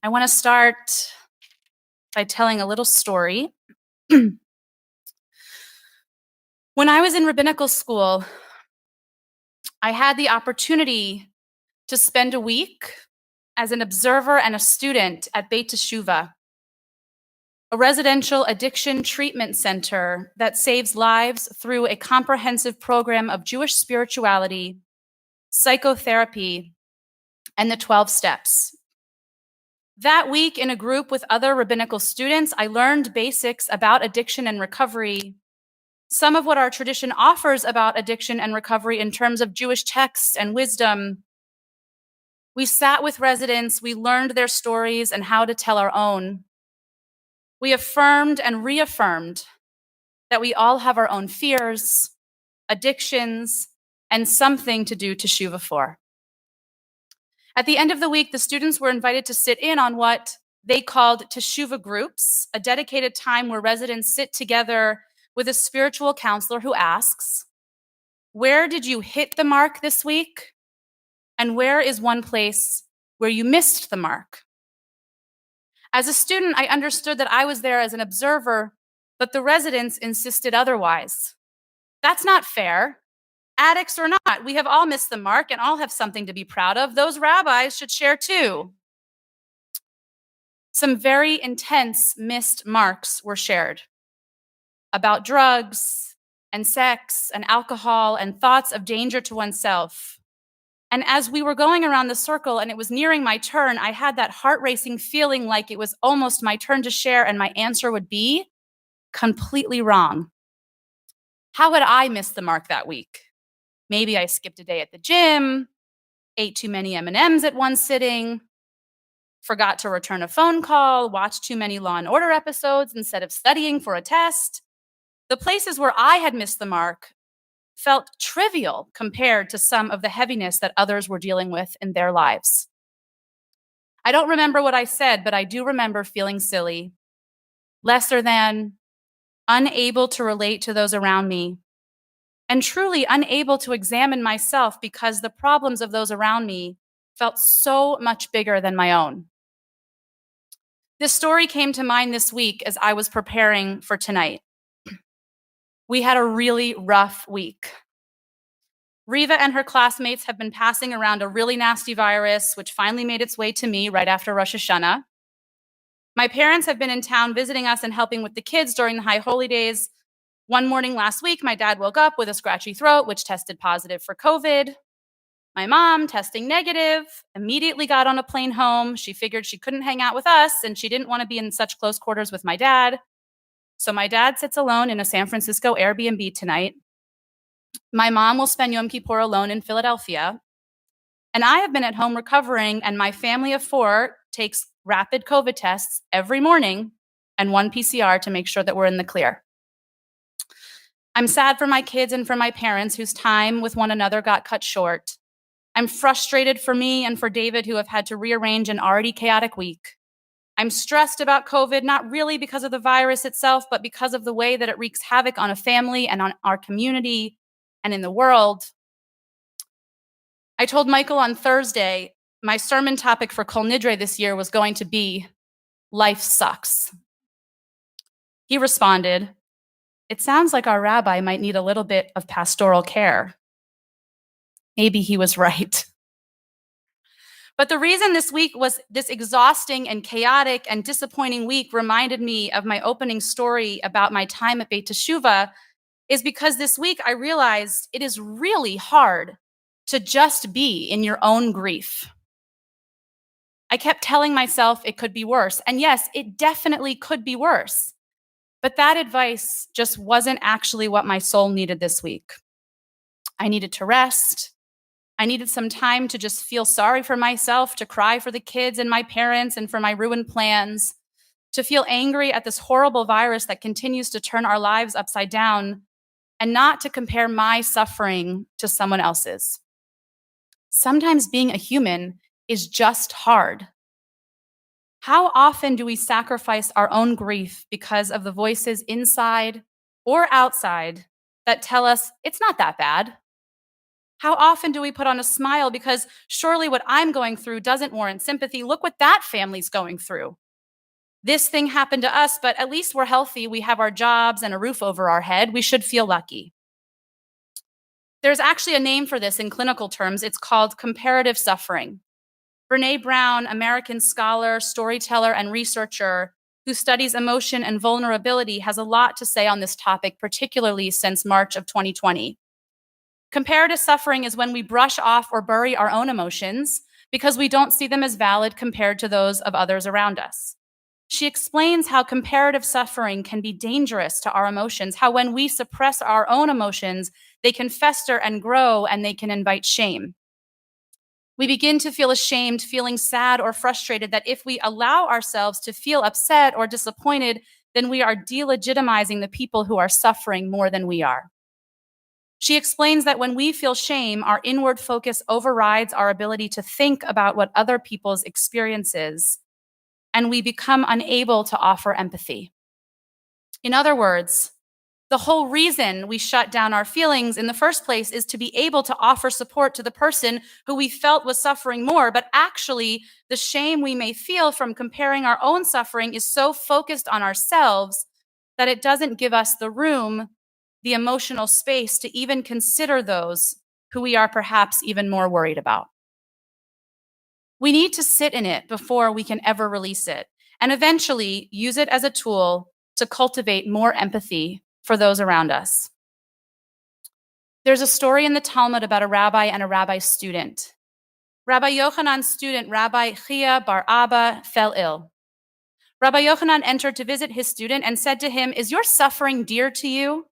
I want to start by telling a little story. When I was in rabbinical school, I had the opportunity to spend a week as an observer and a student at Beit Teshuvah, a residential addiction treatment center that saves lives through a comprehensive program of Jewish spirituality, psychotherapy, and the 12 steps. That week, in a group with other rabbinical students, I learned basics about addiction and recovery, some of what our tradition offers about addiction and recovery in terms of Jewish texts and wisdom. We sat with residents, we learned their stories and how to tell our own. We affirmed and reaffirmed that we all have our own fears, addictions, and something to do teshuvah for. At the end of the week, the students were invited to sit in on what they called teshuvah groups, a dedicated time where residents sit together with a spiritual counselor who asks, where did you hit the mark this week? And where is one place where you missed the mark? As a student, I understood that I was there as an observer, but the residents insisted otherwise. That's not fair. Addicts or not, we have all missed the mark and all have something to be proud of. Those rabbis should share too. Some very intense missed marks were shared about drugs and sex and alcohol and thoughts of danger to oneself. And as we were going around the circle and it was nearing my turn, I had that heart-racing feeling like it was almost my turn to share, and my answer would be completely wrong. How had I missed the mark that week? Maybe I skipped a day at the gym, ate too many M&Ms at one sitting, forgot to return a phone call, watched too many Law & Order episodes instead of studying for a test. The places where I had missed the mark felt trivial compared to some of the heaviness that others were dealing with in their lives. I don't remember what I said, but I do remember feeling silly, lesser than, unable to relate to those around me, and truly unable to examine myself because the problems of those around me felt so much bigger than my own. This story came to mind this week as I was preparing for tonight. We had a really rough week. Riva and her classmates have been passing around a really nasty virus, which finally made its way to me right after Rosh Hashanah. My parents have been in town visiting us and helping with the kids during the high holy days. One morning last week, my dad woke up with a scratchy throat, which tested positive for COVID. My mom, testing negative, immediately got on a plane home. She figured she couldn't hang out with us, and she didn't want to be in such close quarters with my dad. So my dad sits alone in a San Francisco Airbnb tonight. My mom will spend Yom Kippur alone in Philadelphia. And I have been at home recovering, and my family of 4 takes rapid COVID tests every morning and 1 PCR to make sure that we're in the clear. I'm sad for my kids and for my parents whose time with one another got cut short. I'm frustrated for me and for David, who have had to rearrange an already chaotic week. I'm stressed about COVID, not really because of the virus itself, but because of the way that it wreaks havoc on a family and on our community and in the world. I told Michael on Thursday, my sermon topic for Kol Nidre this year was going to be, life sucks. He responded, it sounds like our rabbi might need a little bit of pastoral care. Maybe he was right. But the reason this week was this exhausting and chaotic and disappointing week reminded me of my opening story about my time at Beit Teshuvah is because this week I realized it is really hard to just be in your own grief. I kept telling myself it could be worse. And yes, it definitely could be worse. But that advice just wasn't actually what my soul needed this week. I needed to rest. I needed some time to just feel sorry for myself, to cry for the kids and my parents and for my ruined plans, to feel angry at this horrible virus that continues to turn our lives upside down, and not to compare my suffering to someone else's. Sometimes being a human is just hard. How often do we sacrifice our own grief because of the voices inside or outside that tell us it's not that bad? How often do we put on a smile because surely what I'm going through doesn't warrant sympathy? Look what that family's going through. This thing happened to us, but at least we're healthy. We have our jobs and a roof over our head. We should feel lucky. There's actually a name for this in clinical terms. It's called comparative suffering. Brene Brown, American scholar, storyteller, and researcher who studies emotion and vulnerability, has a lot to say on this topic, particularly since March of 2020. Comparative suffering is when we brush off or bury our own emotions because we don't see them as valid compared to those of others around us. She explains how comparative suffering can be dangerous to our emotions, how when we suppress our own emotions, they can fester and grow and they can invite shame. We begin to feel ashamed, feeling sad or frustrated that if we allow ourselves to feel upset or disappointed, then we are delegitimizing the people who are suffering more than we are. She explains that when we feel shame, our inward focus overrides our ability to think about what other people's experience is, and we become unable to offer empathy. In other words, the whole reason we shut down our feelings in the first place is to be able to offer support to the person who we felt was suffering more. But actually, the shame we may feel from comparing our own suffering is so focused on ourselves that it doesn't give us the room, the emotional space to even consider those who we are perhaps even more worried about. We need to sit in it before we can ever release it, and eventually use it as a tool to cultivate more empathy for those around us. There's a story in the Talmud about a rabbi and a rabbi's student. Rabbi Yochanan's student, Rabbi Chia bar Abba, fell ill. Rabbi Yochanan entered to visit his student and said to him, "Is your suffering dear to you?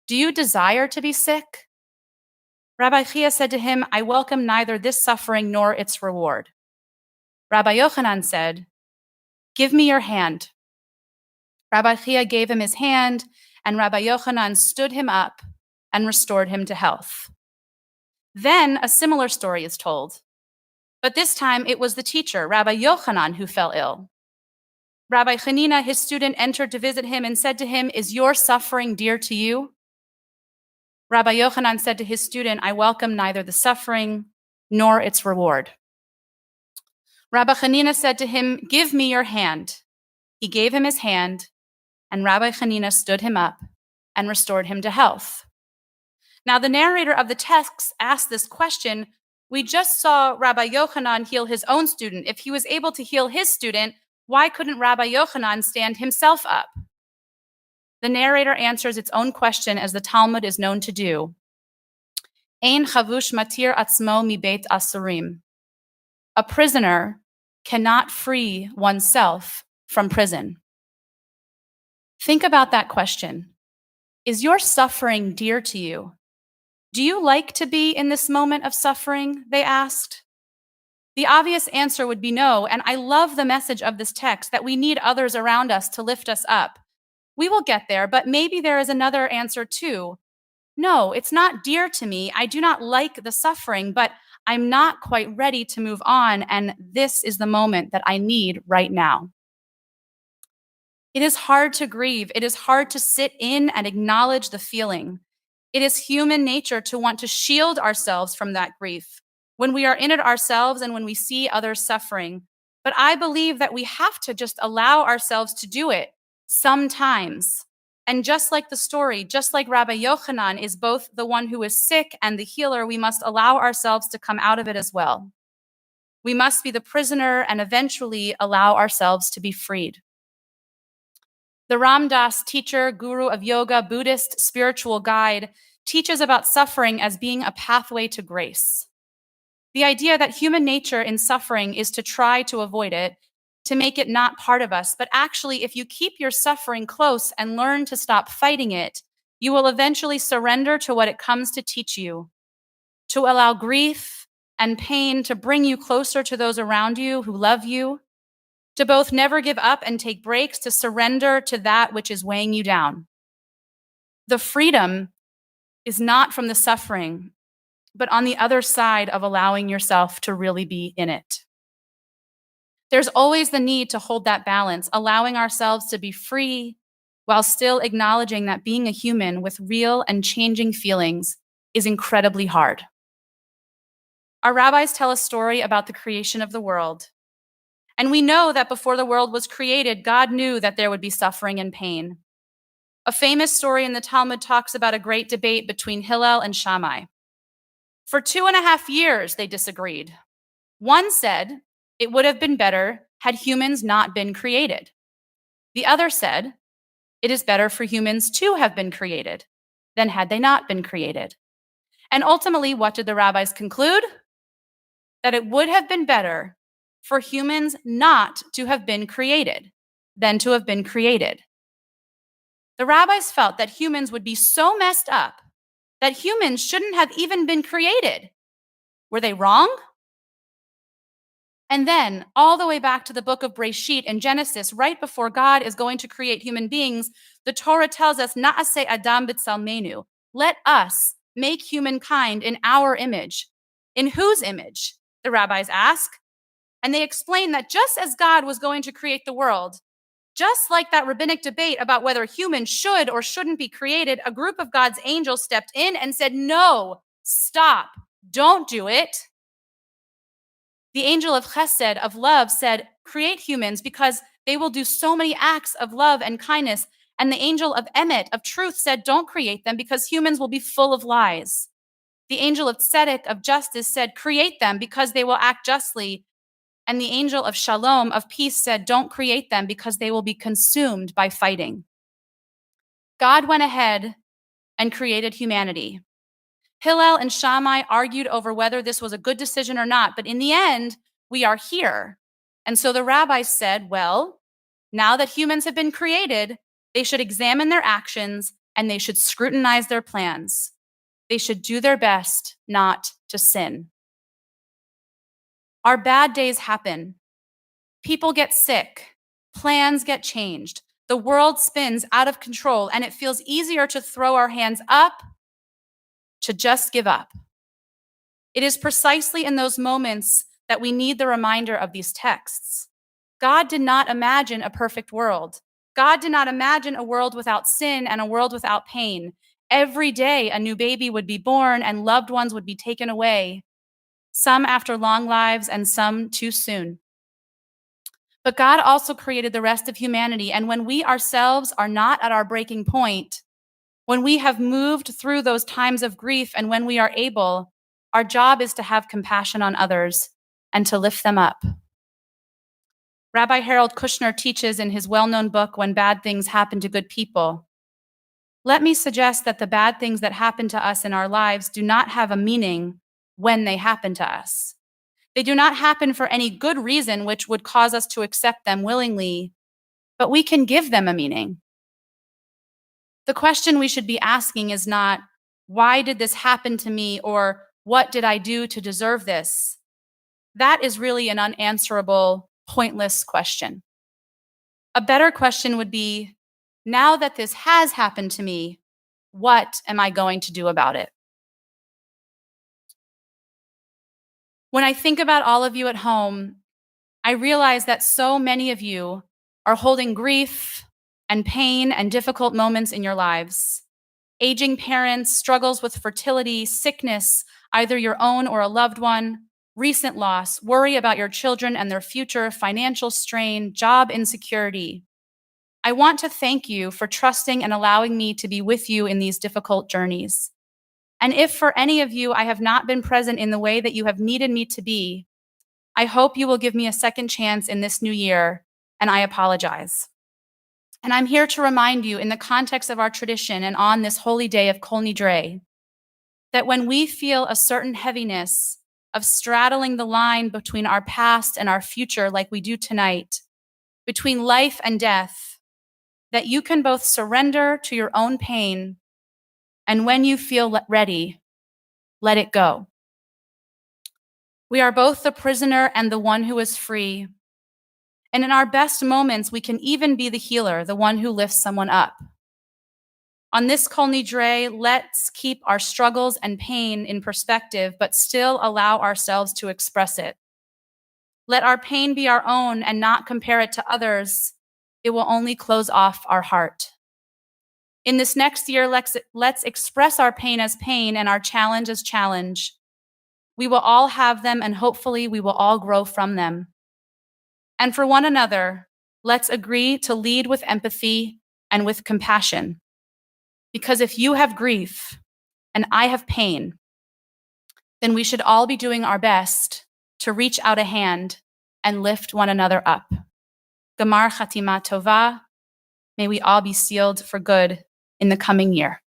Do you desire to be sick?" Rabbi Chia said to him, "I welcome neither this suffering nor its reward." Rabbi Yochanan said, "Give me your hand." Rabbi Chia gave him his hand, and Rabbi Yochanan stood him up and restored him to health. Then a similar story is told, but this time it was the teacher, Rabbi Yochanan, who fell ill. Rabbi Hanina, his student, entered to visit him and said to him, "Is your suffering dear to you?" Rabbi Yochanan said to his student, "I welcome neither the suffering nor its reward." Rabbi Hanina said to him, "Give me your hand." He gave him his hand, and Rabbi Hanina stood him up and restored him to health. Now, the narrator of the text asked this question. We just saw Rabbi Yochanan heal his own student. If he was able to heal his student, why couldn't Rabbi Yochanan stand himself up? The narrator answers its own question as the Talmud is known to do. Ein chavush matir atzmo mi beit asurim. A prisoner cannot free oneself from prison. Think about that question. Is your suffering dear to you? Do you like to be in this moment of suffering? They asked. The obvious answer would be no, and I love the message of this text that we need others around us to lift us up. We will get there, but maybe there is another answer too. No, it's not dear to me. I do not like the suffering, but I'm not quite ready to move on, and this is the moment that I need right now. It is hard to grieve. It is hard to sit in and acknowledge the feeling. It is human nature to want to shield ourselves from that grief when we are in it ourselves and when we see others suffering. But I believe that we have to just allow ourselves to do it sometimes. And just like the story, just like Rabbi Yochanan is both the one who is sick and the healer, we must allow ourselves to come out of it as well. We must be the prisoner and eventually allow ourselves to be freed. The Ram Dass, teacher, guru of yoga, Buddhist spiritual guide, teaches about suffering as being a pathway to grace. The idea that human nature in suffering is to try to avoid it, to make it not part of us. But actually, if you keep your suffering close and learn to stop fighting it, you will eventually surrender to what it comes to teach you, to allow grief and pain to bring you closer to those around you who love you, to both never give up and take breaks, to surrender to that which is weighing you down. The freedom is not from the suffering, but on the other side of allowing yourself to really be in it. There's always the need to hold that balance, allowing ourselves to be free while still acknowledging that being a human with real and changing feelings is incredibly hard. Our rabbis tell a story about the creation of the world. And we know that before the world was created, God knew that there would be suffering and pain. A famous story in the Talmud talks about a great debate between Hillel and Shammai. For 2.5 years, they disagreed. One said it would have been better had humans not been created. The other said it is better for humans to have been created than had they not been created. And ultimately, what did the rabbis conclude? That it would have been better for humans not to have been created than to have been created. The rabbis felt that humans would be so messed up that humans shouldn't have even been created. Were they wrong? And then, all the way back to the book of Breshit in Genesis, right before God is going to create human beings, the Torah tells us, Na'aseh Adam b'tzelmenu, let us make humankind in our image. In whose image? The rabbis ask. And they explain that just as God was going to create the world, just like that rabbinic debate about whether humans should or shouldn't be created, a group of God's angels stepped in and said, no, stop, don't do it. The angel of Chesed, of love, said, create humans because they will do so many acts of love and kindness. And the angel of Emet, of truth, said, don't create them because humans will be full of lies. The angel of Tzedek, of justice, said, create them because they will act justly. And the angel of Shalom, of peace, said, don't create them because they will be consumed by fighting. God went ahead and created humanity. Hillel and Shammai argued over whether this was a good decision or not, but in the end, we are here. And so the rabbis said, well, now that humans have been created, they should examine their actions and they should scrutinize their plans. They should do their best not to sin. Our bad days happen. People get sick. Plans get changed. The world spins out of control, and it feels easier to throw our hands up, to just give up. It is precisely in those moments that we need the reminder of these texts. God did not imagine a perfect world. God did not imagine a world without sin and a world without pain. Every day, a new baby would be born and loved ones would be taken away, some after long lives and some too soon. But God also created the rest of humanity, and when we ourselves are not at our breaking point, when we have moved through those times of grief and when we are able, our job is to have compassion on others and to lift them up. Rabbi Harold Kushner teaches in his well-known book, When Bad Things Happen to Good People, let me suggest that the bad things that happen to us in our lives do not have a meaning when they happen to us. They do not happen for any good reason which would cause us to accept them willingly, but we can give them a meaning. The question we should be asking is not, why did this happen to me, or what did I do to deserve this? That is really an unanswerable, pointless question. A better question would be, now that this has happened to me, what am I going to do about it? When I think about all of you at home, I realize that so many of you are holding grief and pain and difficult moments in your lives. Aging parents, struggles with fertility, sickness, either your own or a loved one, recent loss, worry about your children and their future, financial strain, job insecurity. I want to thank you for trusting and allowing me to be with you in these difficult journeys. And if for any of you I have not been present in the way that you have needed me to be, I hope you will give me a second chance in this new year, and I apologize. And I'm here to remind you, in the context of our tradition and on this holy day of Kol Nidre, that when we feel a certain heaviness of straddling the line between our past and our future, like we do tonight, between life and death, that you can both surrender to your own pain, and when you feel ready, let it go. We are both the prisoner and the one who is free. And in our best moments, we can even be the healer, the one who lifts someone up. On this Kol Nidre, let's keep our struggles and pain in perspective, but still allow ourselves to express it. Let our pain be our own and not compare it to others. It will only close off our heart. In this next year, let's express our pain as pain and our challenge as challenge. We will all have them, and hopefully we will all grow from them. And for one another, let's agree to lead with empathy and with compassion. Because if you have grief and I have pain, then we should all be doing our best to reach out a hand and lift one another up. Gamar Chatima Tova, may we all be sealed for good in the coming year.